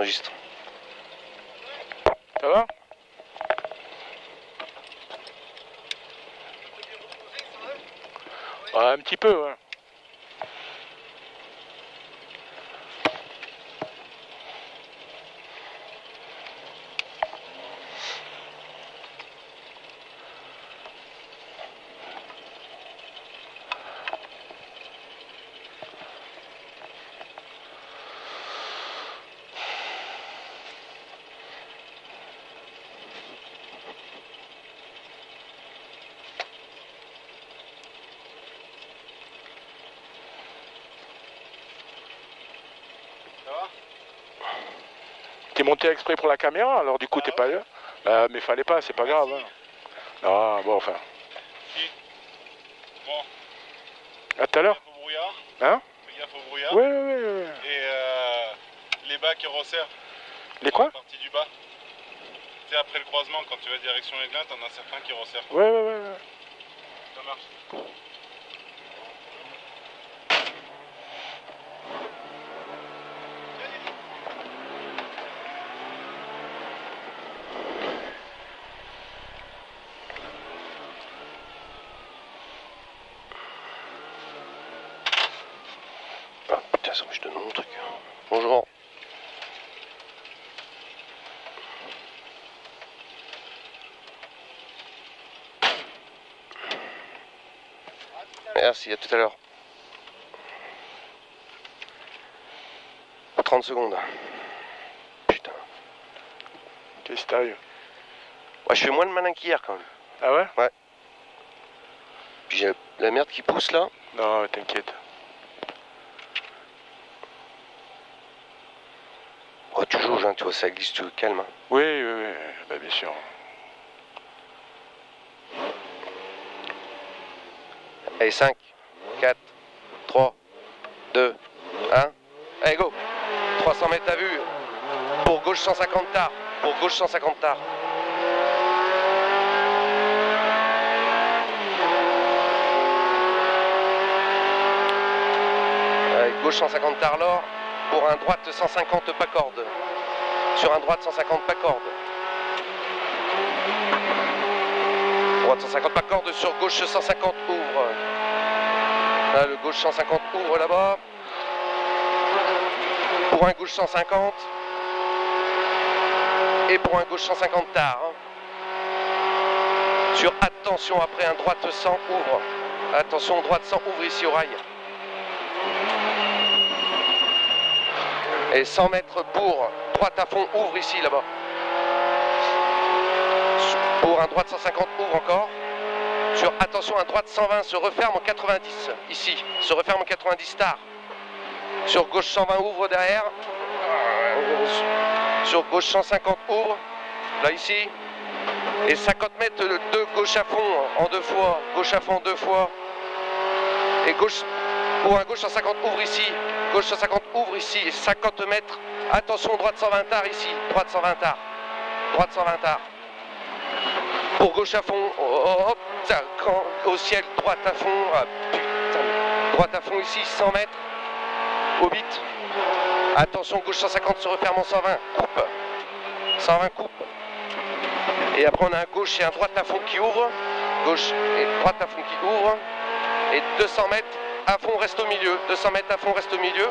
j'enregistre. Ça va? Ouais, un petit peu, ouais. T'es monté exprès pour la caméra, alors du coup t'es pas là. Mais fallait pas, c'est pas grave. Hein. Ah bon, enfin. Si. Bon. À tout à l'heure. Fais gaffe au brouillard. Hein? Fais gaffe au brouillard. Ouais. Et les bas qui resserrent. Les quoi? La partie du bas. Tu sais, après le croisement, quand tu vas direction Aiglun, t'en as certains qui resserrent. Ouais. Ça marche. Ah putain, ça je te donne mon truc. Bonjour. Merci, à tout à l'heure. 30 secondes. Putain. Qu'est-ce qui t'arrive? Ouais, je fais moins de malin qu'hier quand même. Ah ouais? Ouais. Puis j'ai la merde qui pousse là. Non, t'inquiète. Oh, tu jauges, hein, tu vois, ça glisse, tu calme. Hein. Oui, bah bien sûr. Allez, 5, 4, 3, 2, 1. Allez, go. 300 mètres à vue. Pour gauche 150 tard. Pour gauche 150 tard. Allez, gauche 150 tard l'or. Pour un droite 150 pas corde. Sur un droite 150 pas corde. Droite 150 pas corde. Sur gauche 150 ouvre. Là, le gauche 150 ouvre là-bas. Pour un gauche 150. Et pour un gauche 150 tard. Hein. Sur attention après un droite 100 ouvre. Attention, droite 100 ouvre ici au rail. Et 100 mètres pour droite à fond ouvre ici là-bas. Pour un droite 150 ouvre encore. Sur attention, un droite 120 se referme en 90 ici. Se referme en 90 tard. Sur gauche 120 ouvre derrière. Sur gauche 150 ouvre. Là ici. Et 50 mètres de gauche à fond en 2 fois. Gauche à fond 2 fois. Et gauche pour un gauche 150 ouvre ici. Gauche 150 ouvre ici. Et 50 mètres. Attention, droite 120 tard ici. Droite 120 tard. Droite 120 tard. Pour gauche à fond. Hop. Au ciel. Droite à fond. Ah, putain. Droite à fond ici. 100 mètres. Au bit. Attention, gauche 150 se referme en 120. Coupe. 120 coupe. Et après on a un gauche et un droite à fond qui ouvre. Gauche et droite à fond qui ouvre. Et 200 mètres à fond reste au milieu. 200 mètres à fond reste au milieu.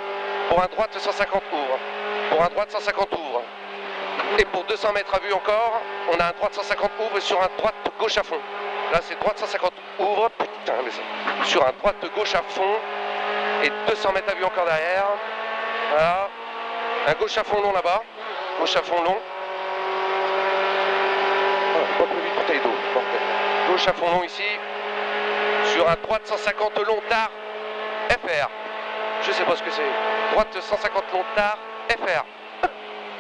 Pour un droite 150 ouvre. Pour un droite 150 ouvre. Et pour 200 mètres à vue encore, on a un droite 150 ouvre et sur un droite gauche à fond. Là c'est droite 150 ouvre. Putain, mais ça. Sur un droite gauche à fond. Et 200 mètres à vue encore derrière. Voilà. Un gauche à fond long là-bas. Gauche à fond long. Pas prévu de bouteille d'eau. Gauche à fond long ici. Sur un droite 150 long tard. FR. Je sais pas ce que c'est. Droite 150 long tard. FR.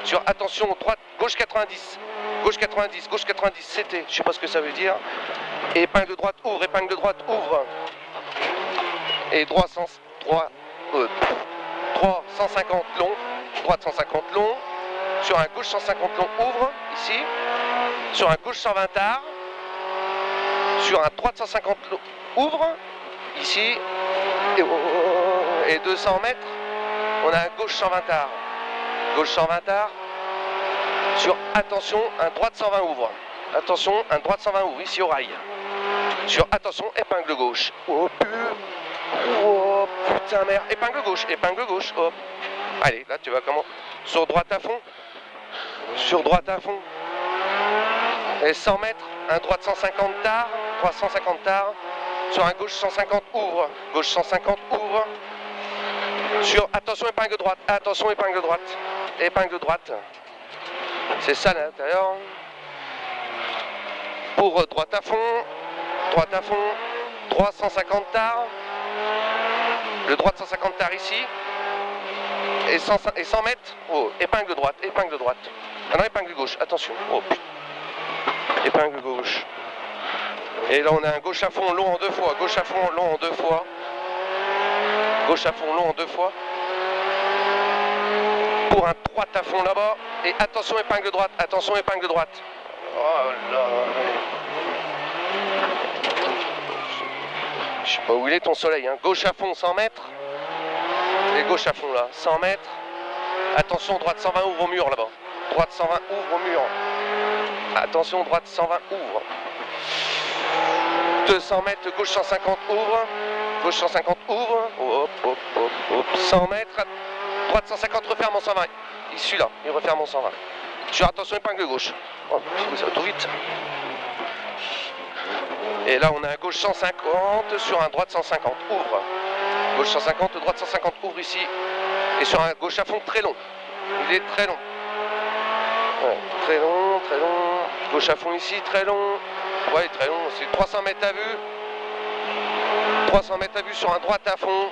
Sur attention, droite, gauche 90. Gauche 90, gauche 90, c'était. Je sais pas ce que ça veut dire. Et épingle de droite ouvre, épingle de droite ouvre. Et droit 150 long. Droite 150 long. Sur un gauche 150 long ouvre. Ici. Sur un gauche 120 tard. Sur un droite 150 long ouvre. Ici. Et 200 mètres. On a un gauche 120 tard. Gauche 120 tard. Sur, attention, un droite 120 ouvre. Attention, un droite 120 ouvre, ici au rail. Sur, attention, épingle gauche. Oh, putain, merde. Épingle gauche, hop. Allez, là, tu vas comment? Sur droite à fond. Sur droite à fond. Et 100 mètres, un droite 150 tard, 350 tard. Sur un gauche 150 ouvre. Gauche 150 ouvre. Sur, attention, épingle droite. Attention, épingle droite. Épingle droite. C'est ça l'intérieur. Pour droite à fond. Droite à fond. 350 tard. Le droite 150 tard ici. Et 100 mètres. Oh, épingle droite. Épingle droite. Maintenant, épingle gauche. Attention. Oh, putain. Épingle gauche. Et là, on a un gauche à fond long en 2 fois. Gauche à fond long en 2 fois. Gauche à fond long en 2 fois. Pour un droite à fond là-bas. Et attention épingle droite. Attention épingle droite. Oh là. Je sais pas où il est ton soleil. Hein. Gauche à fond 100 mètres. Et gauche à fond là. 100 mètres. Attention droite 120 ouvre au mur là-bas. Droite 120 ouvre au mur. Attention droite 120 ouvre. 200 mètres, gauche 150 ouvre. Gauche 150 ouvre. Hop, hop, hop, hop. 100 mètres. Droite 150 referme en 120. Il suit là. Il referme en 120. Sur attention épingle gauche. Oh, ça va tout vite. Et là on a un gauche 150 sur un droite 150 ouvre. Gauche 150, droite 150 ouvre ici. Et sur un gauche à fond très long. Il est très long. Ouais, très long, très long. Gauche à fond ici, très long. Ouais, très long, c'est 300 mètres à vue. 300 mètres à vue sur un droite à fond.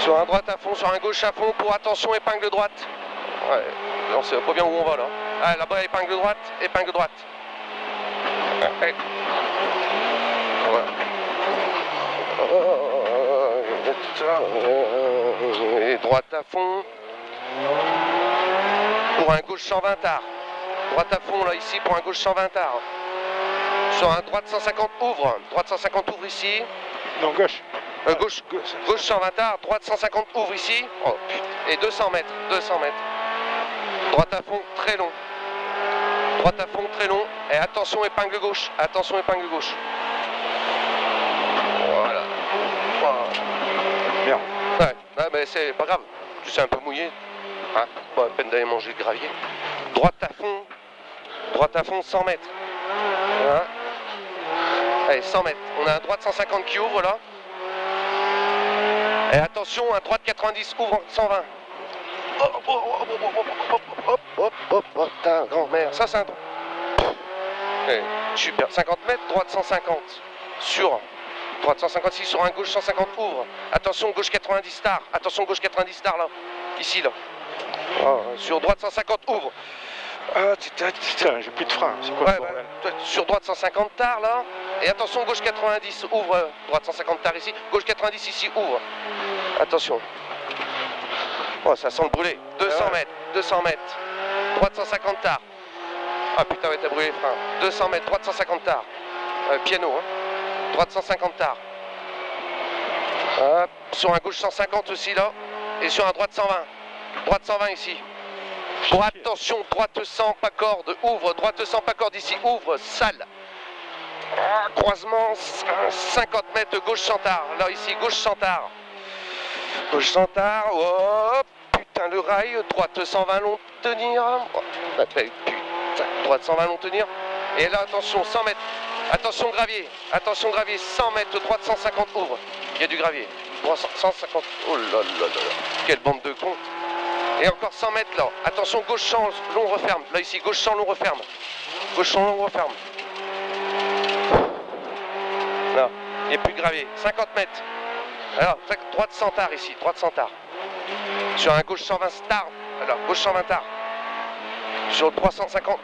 Sur un droite à fond, sur un gauche à fond. Pour attention, épingle droite. Ouais, on sait pas bien où on va là. Ah, là-bas, épingle droite, épingle droite. Ouais. Et droite à fond. Pour un gauche 120 tard. Droite à fond là ici pour un gauche 120 tard. Sur un droite 150 ouvre. Droite 150 ouvre ici. Non, gauche. Gauche 120 tard. Droite 150 ouvre ici. Oh, et 200 mètres. 200 mètres. Droite à fond très long. Droite à fond très long. Et attention épingle gauche. Attention épingle gauche. Voilà. Merde. Ouais, mais c'est pas grave. Tu sais un peu mouillé. Hein, pas la peine d'aller manger de gravier. Droite à fond 100 mètres. Voilà. Allez, 100 mètres. On a un droite 150 qui ouvre là. Et attention, un droite 90 ouvre 120. Hop, hop, hop, hop, putain, grand-mère. Ça, c'est un droit. Super. 50 mètres, droite 150. Sur. Droite 156 sur un gauche 150 ouvre. Attention, gauche 90 tard. Attention, gauche 90 tard là. Ici là. Oh, sur droite 150 ouvre. Ah, putain, j'ai plus de frein. C'est quoi ce bordel? Sur droite 150 tard là. Et attention, gauche 90 ouvre. Droite 150 tard ici. Gauche 90 ici ouvre. Attention. Oh, ça sent le brûler. 200 mètres. 200 mètres. Droite 150 tard. Ah putain, ouais, t'as brûlé les freins. 200 mètres. Droite 150 tard. Piano, hein. Droite 150 tard. Hop. Sur un gauche 150 aussi là. Et sur un droite 120. Droite 120 ici. Pour attention, droite 100 pas corde, ouvre, droite 100 pas corde ici, ouvre, sale. Croisement, 50 mètres, gauche 100 tard. Là ici, gauche 100 tard. Gauche 100 tard, oh, putain le rail, droite 120 long tenir. Putain, droite 120 long tenir. Et là, attention, 100 mètres. Attention gravier, 100 mètres, droite 150 ouvre. Il y a du gravier. 150, oh là là là là. Quelle bande de cons. Et encore 100 mètres là. Attention, gauche 100, long referme. Là ici, gauche 100, long referme. Gauche 100, long referme. Là, il n'y a plus de gravier. 50 mètres. Alors, droite 100 tard ici, droite 100 tard. Sur un gauche 120 tard. Alors, gauche 120 tard. Sur le 350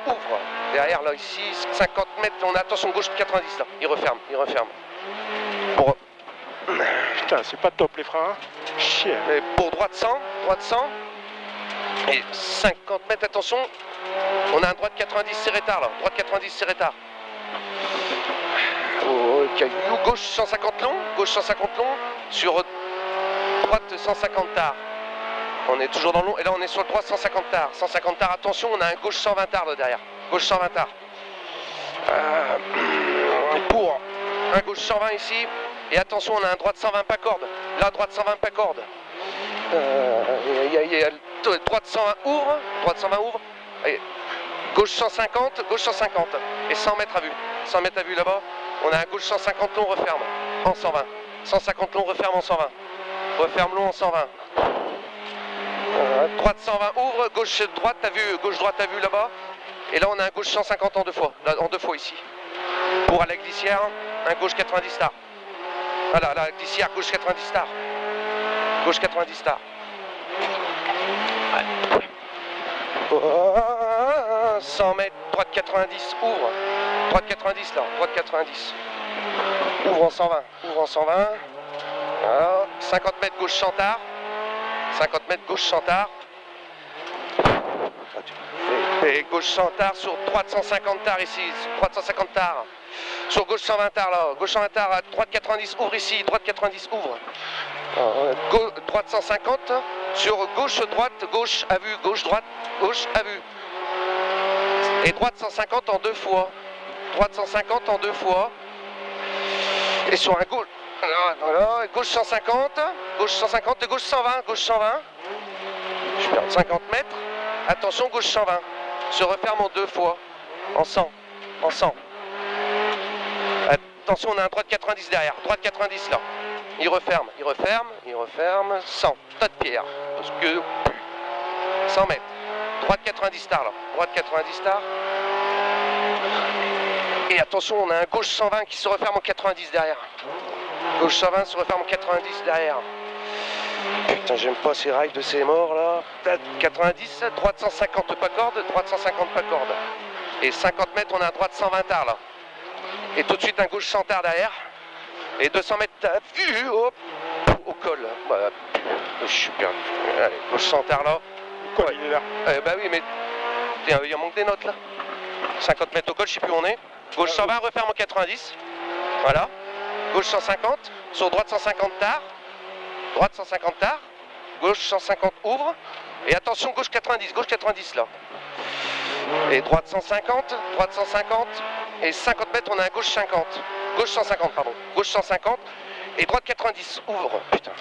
ouvre. Derrière là ici, 50 mètres, on a attention gauche 90 là. Il referme. Pour... Putain, c'est pas top les freins. Hein. Chier. Et pour droite 100. Et 50 mètres, attention. On a un droite 90 serré tard là. Droite 90 serré tard. Oh, caillou, gauche 150 long. Sur droite 150 tard. On est toujours dans le long. Et là, on est sur le droit 150 tard. 150 tard, attention, on a un gauche 120 tard là derrière. Gauche 120 tard. Pour un gauche 120 ici. Et attention, on a un droite 120 pas corde. Là, droite 120 pas corde. Droite 120 ouvre. Droite 120 ouvre. Et gauche 150, gauche 150. Et 100 mètres à vue. 100 mètres à vue là-bas. On a un gauche 150 long, referme en 120. 150 long, referme en 120. Referme long en 120. Droite 120 ouvre, gauche droite, t'as vu, gauche droite, t'as vu là-bas. Et là on a un gauche 150 en deux fois, là, en deux fois ici. Pour à la glissière, un gauche 90 star. Voilà, la glissière, gauche 90 star. Gauche 90 star. Ouais. 100 mètres, droite 90, ouvre. Droite 90 là, droite 90. Ouvre en 120, ouvre en 120. Voilà. 50 mètres gauche Chantard. 50 mètres gauche Chantard. Et gauche Chantard sur droite 150 tard ici. Droite 150 tard. Sur gauche 120 tard là. Gauche 120 tard à droite 90 ouvre ici. Droite 90 ouvre. Droite 150 sur gauche droite, gauche à vue, gauche droite, gauche à vue. Et droite 150 en deux fois. Droite 150 en deux fois. Et sur un gauche. Voilà, gauche 150, gauche 150, de gauche 120, gauche 120. Je perds 50 mètres. Attention, gauche 120. Se referme en deux fois. En 100. En 100. Attention, on a un droite 90 derrière. Droite 90 là. Il referme, il referme, il referme. 100. Tas de pierre. Parce que. 100 mètres. Droite 90 star là. Droite 90 star. Et attention, on a un gauche 120 qui se referme en 90 derrière. Gauche 120 se referme en 90 derrière. Putain, j'aime pas ces rails de ces morts là. 90, droite 150 pas corde, droite 150 pas corde. Et 50 mètres, on a un droite 120 tard là. Et tout de suite un gauche 100 tard derrière. Et 200 mètres, hop, au col. Bah, je suis perdu. Allez, gauche 100 tard là. Le col, il est là. Bah oui, mais il en manque des notes là. 50 mètres au col, je sais plus où on est. Gauche 120, referme en 90. Voilà. Gauche 150, sur droite 150 tard. Droite 150 tard. Gauche 150 ouvre. Et attention, gauche 90 là. Et droite 150, droite 150. Et 50 mètres, on a un gauche 50. Gauche 150, pardon. Gauche 150. Et droite 90, ouvre. Putain.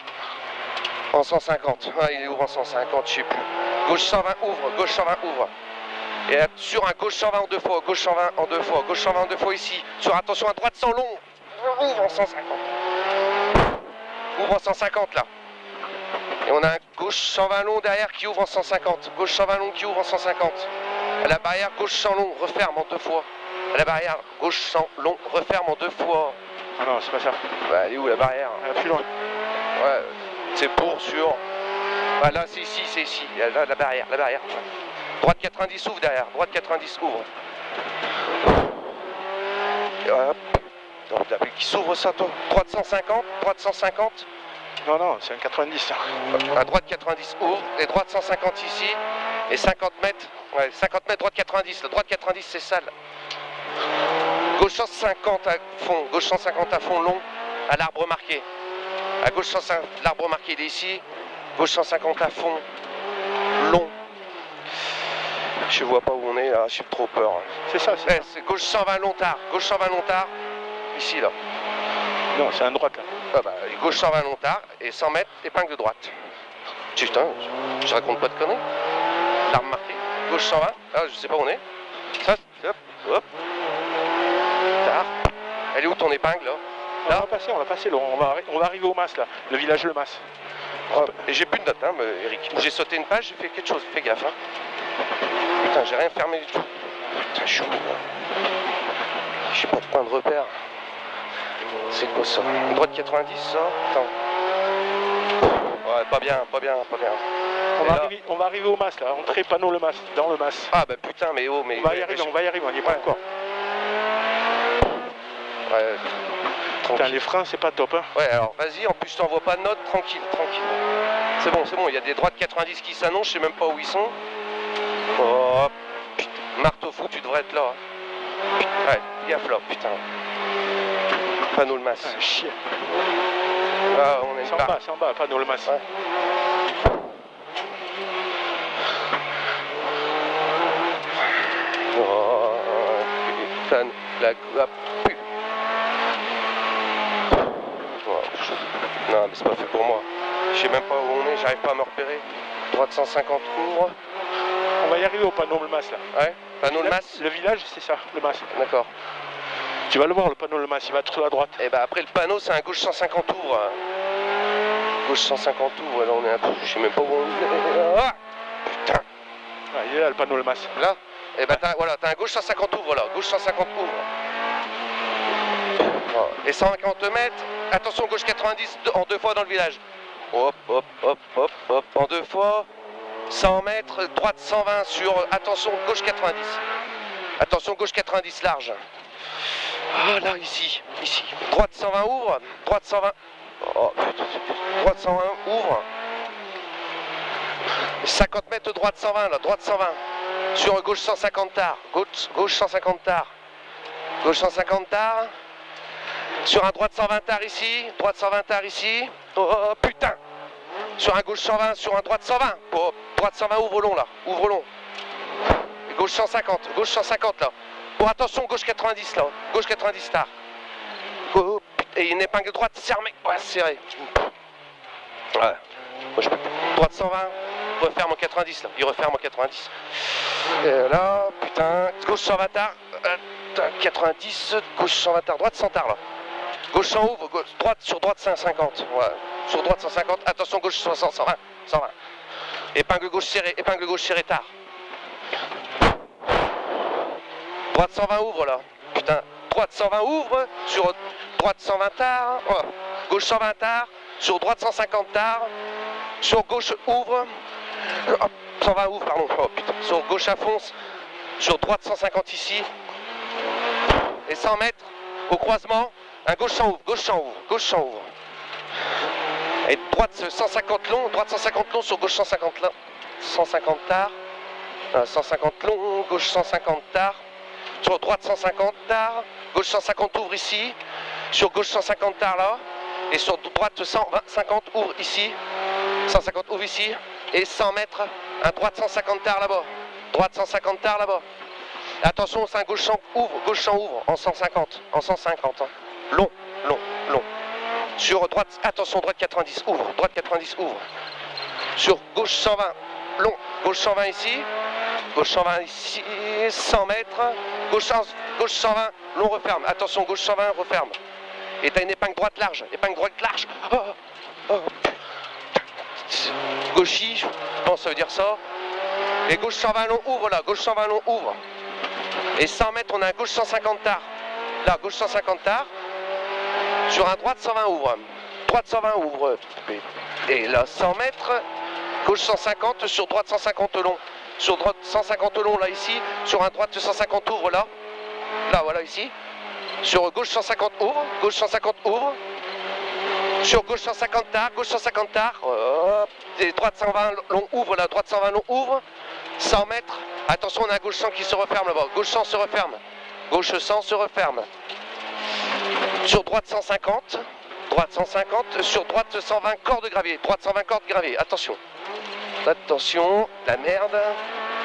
En 150. Ah, il ouvre en 150, je sais plus. Gauche 120, ouvre. Gauche 120, ouvre. Et sur un gauche 120 en deux fois, gauche 120 en deux fois, gauche 120 en deux fois ici. Sur attention à droite 100 long. Ouvre en 150. Ouvre en 150 là. Et on a un gauche 120 long derrière qui ouvre en 150. Gauche 120 long qui ouvre en 150. À la barrière, gauche 100 long, referme en deux fois. À la barrière, gauche 100 long, referme en deux fois. Ah non, c'est pas ça. Bah, elle est où la barrière? Plus loin. Ouais, c'est pour sur. Bah, là, c'est ici, c'est ici. Là, la barrière, la barrière. Droite 90 ouvre derrière. Droite 90 ouvre. Et hop. Qui s'ouvre ça, toi? Droite 150, droite 150. Non, non, c'est un 90 ça. À droite 90 ouvre, et droite 150 ici, et 50 mètres, ouais, 50 mètres, droite 90. La droite 90, c'est sale. Gauche 150 à fond, gauche 150 à fond long, à l'arbre marqué. À gauche 150, l'arbre marqué, il est ici. Gauche 150 à fond, long. Je vois pas où on est là, j'ai trop peur. C'est ça, c'est ça. C'est gauche 120 long tard, gauche 120 long tard. Ici là. Non, c'est un droite là. Ah bah, gauche 120 long tard et 100 mètres épingle de droite. Putain, je raconte pas de conneries. L'arme marquée. Gauche 120. Ah, je sais pas où on est. Ça, hop, hop. Tard. Elle est où ton épingle là? Là, on va passer, on va arriver au Mas là. Le village Le Mas. Oh, et j'ai plus de notes, hein, Eric. J'ai sauté une page, j'ai fait quelque chose. Fais gaffe, hein. Putain, j'ai rien fermé du tout. Putain, chaud. J'ai pas de point de repère. C'est quoi ça? Une droite 90 ça? Attends. Ouais, pas bien, pas bien, pas bien. On va arriver au Mas là, entrée panneau Le Mas, dans Le Mas. Ah bah putain, mais oh, mais... On va y arriver, on n'y est pas encore. Ouais. Putain, les freins c'est pas top hein. Ouais, alors vas-y, en plus je t'envoie pas de notes, tranquille, tranquille. C'est bon, il y a des droites 90 qui s'annoncent, je sais même pas où ils sont. Oh, putain, marteau fou, tu devrais être là. Ouais, gaffe là, putain. Panneau Le Mas. Ah, chier. Ah, on est c'est en bas, panneau Le Mas. Ouais. La pu. Non, mais c'est pas fait pour moi. Je sais même pas où on est, j'arrive pas à me repérer. Droite 150 ouvre. On va y arriver au panneau le mas là. Ouais, panneau le mas. Le village, c'est ça, le mas. D'accord. Tu vas le voir, le panneau le mas, il va être sur la droite. Et bah après le panneau, c'est un gauche 150 ouvre. Gauche 150 ouvre, là on est un peu. Je sais même pas où on est. Ah putain. Ouais, il est là le panneau le mas. Là. Et bah voilà, t'as un gauche 150 ouvre là. Gauche 150 ouvre. Et 150 mètres. Attention, gauche 90 en 2 fois dans le village. Hop, hop, hop, hop, hop. En 2 fois. 100 mètres, droite 120 sur. Attention, gauche 90. Attention, gauche 90 large. Ah là, ici. Droite 120 ouvre. Droite 120. Oh, droite 120 ouvre. 50 mètres, droite 120 là. Droite 120. Sur gauche 150 tard. Gauche 150 tard. Gauche 150 tard. Sur un droite 120 tard ici. Droite 120 tard ici. Oh putain. Sur un gauche 120, sur un droite 120. Oh, droite 120 ouvre long là. Ouvre long. Et gauche 150. Gauche 150 là. Oh attention, gauche 90 là. Gauche 90 tard. Oh, et une épingle droite serrée. Ouais, serré. Ouais. Moi, je peux... Droite 120. Referme en 90 là. Il referme en 90. Et là, putain. Gauche 120 tard. 90. Gauche 120 tard. Droite 100 tard là. Gauche 100 ouvre. Droite sur droite 150. Ouais. Sur droite 150. Attention, gauche 60. 120. 120. Épingle gauche serrée tard. Droite 120 ouvre là. Putain. Droite 120 ouvre. Sur droite 120 tard. Ouais. Gauche 120 tard. Sur droite 150 tard. Sur gauche ouvre. 120 ouvre, pardon. Oh putain. Sur gauche à fond. Sur droite 150 ici. Et 100 mètres au croisement. Un gauche 100 ouvre. Gauche 100 ouvre. Gauche 100 ouvre. Et droite 150 long. Droite 150 long sur gauche 150 là. 150 tard. 150 long. Gauche 150 tard. Sur droite 150 tard. Gauche 150 ouvre ici. Sur gauche 150 tard là. Et sur droite 150 ouvre ici. 150 ouvre ici. Et 100 mètres. Un droite 150 tard là-bas. Droite 150 tard là-bas. Attention, c'est un gauche 100 ouvre. Gauche 100 ouvre. En 150. En 150. Hein. Long. Sur droite, attention, droite 90 ouvre. Droite 90 ouvre. Sur gauche 120. Long. Gauche 120 ici. Gauche 120 ici. 100 mètres. Gauche 120. Long referme. Attention, gauche 120 referme. Et t'as une épingle droite large. Épingle droite large. Gauchy, je pense que ça veut dire ça. Et gauche 120 long ouvre là. Gauche 120 long ouvre. Et 100 mètres, on a un gauche 150 tard. Là, gauche 150 tard. Sur un droite 120 ouvre. Droite 120 ouvre. Et là, 100 mètres. Gauche 150 sur droite 150 long. Sur droite 150 long là ici. Sur un droite 150 ouvre là. Là, voilà ici. Sur gauche 150 ouvre. Gauche 150 ouvre. Sur gauche 150 tard. Gauche 150 tard. Et droite 120 long ouvre là. Droite 120 long ouvre. 100 mètres. Attention, on a un gauche 100 qui se referme là-bas. Gauche 100 se referme. Gauche 100 se referme. Sur droite 150. Droite 150. Sur droite 120 corps de gravier. Droite 120 corps de gravier. Attention. Attention. La merde.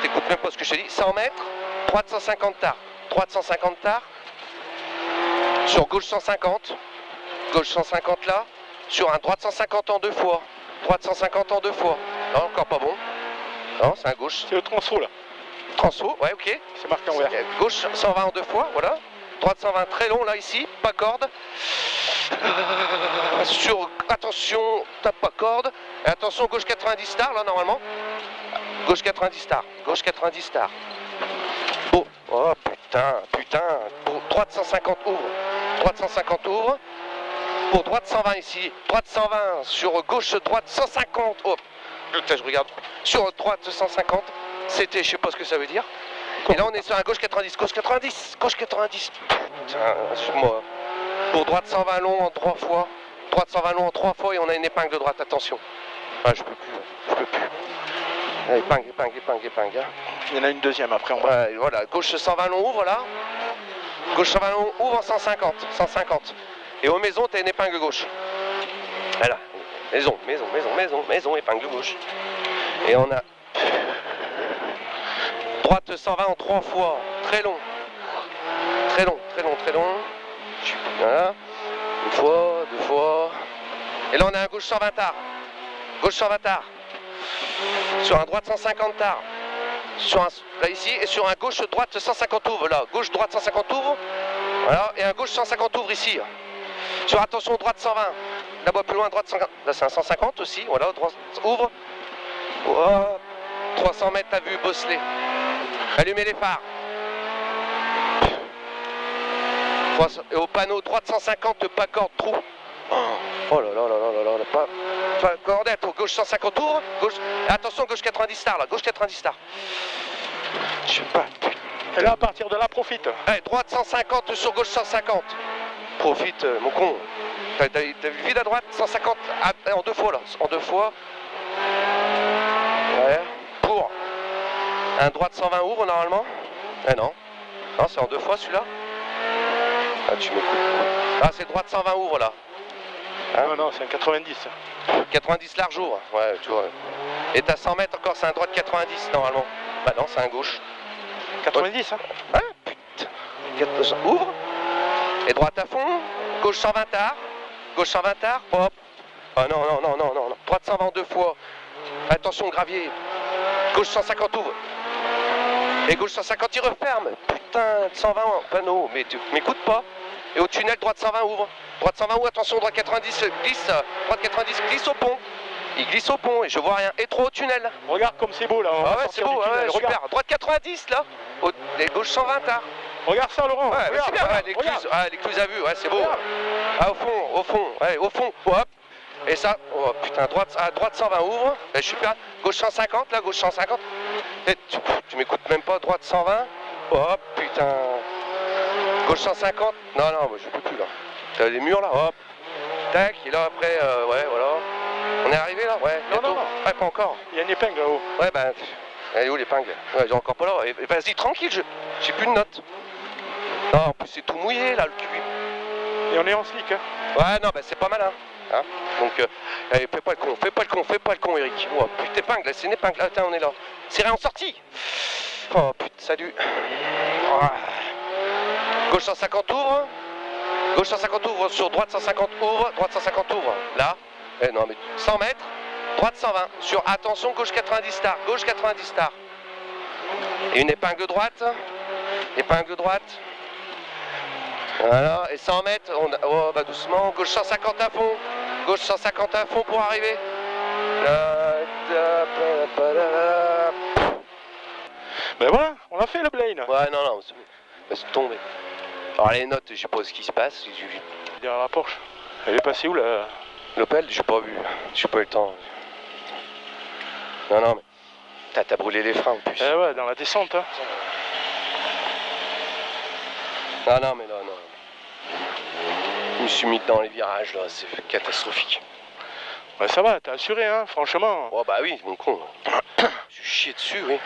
T'écoutes même pas ce que je te dis. 100 mètres. Droite 150 tard. Droite 150 tard. Sur gauche 150. Gauche 150 là. Sur un droite 150 en 2 fois. Droite 150 en 2 fois. Non, encore pas bon. Non, c'est un gauche. C'est le transfo là. Transfo, ouais, ok. C'est marqué en vert. Gauche 120 en 2 fois, voilà. Droite 120 très long là ici, pas corde. Sur, attention, tape pas corde. Et attention, gauche 90 tard là normalement. Gauche 90 tard. Gauche 90 tard. Oh, oh putain. Pour droite 150 ouvre. Droite 150 ouvre. Pour droite 120 ici. Droite 120 sur gauche droite 150. Oh putain, je regarde. Sur droite 150. C'était, je sais pas ce que ça veut dire. Et là on est sur un gauche 90. Gauche 90. Gauche 90. Putain, moi. Pour droite 120 long en 3 fois. Droite 120 long en 3 fois et on a une épingle de droite. Attention. Ah, je peux plus. Épingle. Hein. Il y en a une deuxième après en bas. Ouais, voilà. Gauche 120 long ouvre là. Gauche 120 long ouvre en 150. 150. Et aux maisons, t'as une épingle gauche. Voilà. Maison, épingle gauche. Et on a droite 120 en 3 fois. Très long très long, très long. Voilà. Une fois, deux fois. Et là, on a un gauche 120 tard. Gauche 120 tard. Sur un droite 150 tard. Sur un, là ici, et sur un gauche droite 150 ouvre. Là, gauche droite 150 ouvre. Voilà, et un gauche 150 ouvre ici. Sur attention, droite 120. Là-bas plus loin, droite 150. Là, c'est un 150 aussi. Voilà, droite ouvre. Oh, 300 mètres, t'as vu, bosselet. Allumez les phares. Et au panneau, droite 150, pas corde, trou. Oh là là là là là là, pas. Cordette, gauche 150 tours, gauche. Attention, gauche 90 stars là, gauche 90 stars. Je sais pas. Et là, à partir de là, profite. Allez, droite 150 sur gauche 150. Profite, mon con. T'as vu vide à droite, 150 en deux fois là, en deux fois. Ouais, pour. Un droite 120 ouvre normalement. Eh non. Non, c'est en deux fois celui-là. Ah, tu m'écoutes. Ah, c'est droite 120 ouvre là. Hein? Non, non, c'est un 90. 90 large ouvre, ouais, tu vois. Et t'as 100 mètres encore, c'est un droite 90 normalement. Bah non, c'est un gauche. 90, hein? Ah, putain. Ouvre. Et droite à fond. Gauche 120 tard. Gauche 120 tard. Hop. Ah non, non, non, non, non. Droite 120 deux fois. Attention, gravier. Gauche 150 ouvre. Et gauche 150, il referme. Putain, 120 panneau. Mais tu m'écoutes pas. Et au tunnel, droite 120 ouvre. Droite 120 ouvre, attention, droite 90 glisse. Droite 90 glisse au pont. Il glisse au pont et je vois rien. Et trop au tunnel. Regarde comme c'est beau là. Ah ouais, c'est beau, ouais, super. Droite 90 là. Et gauche 120 tard. Regarde ça, Laurent. Ouais, regarde, c'est bien, regarde, l'écluse à vue, ouais, c'est beau. Regarde. Ah, au fond, ouais, au fond, hop. Et ça, oh putain, droite 120 ouvre. Et je suis super. Gauche 150, là, gauche 150. Et tu m'écoutes même pas, droite 120. Hop, putain. Gauche 150. Non, non, moi, je peux plus là. T'as les murs là, hop. Tac, et là après, ouais, voilà. On est arrivé là, ouais. Non, bientôt. non, non. Ouais, pas encore. Il y a une épingle là-haut. Ouais, ben, elle est où l'épingle? Ouais, j'ai encore pas là. Et vas-y, tranquille, j'ai plus de notes. Non, en plus c'est tout mouillé là, le cul. Et on est en slick, hein? Ouais, non, bah c'est pas malin. Hein, donc, allez, fais pas le con, Eric. Oh, putain, épingle, c'est une épingle. Ah, attends, on est là. C'est rien en sortie. Oh, putain, salut. Oh. Gauche 150 ouvre. Gauche 150 ouvre sur droite 150 ouvre. Droite 150 ouvre. Là. Eh non, mais 100 mètres. Droite 120. Sur, attention, gauche 90 stars. Gauche 90 stars. Et une épingle droite. Épingle droite. Voilà, et 100 mètres, oh bah doucement, gauche 150 à fond, gauche 150 à fond pour arriver. Ben voilà, on a fait le Blaine. Ouais, non, non, laisse tomber. Alors les notes, je sais pas ce qui se passe. Derrière la Porsche. Elle est passée où là? L'Opel, j'ai pas vu, j'ai pas eu le temps. Non, non, mais t'as brûlé les freins en plus. Eh ouais, dans la descente, hein. Non, non, mais là, non. Je me suis mis dans les virages, là, c'est catastrophique. Ouais, ça va, t'as assuré, hein, franchement. Oh, bah oui, mon con. Je suis chié dessus, oui.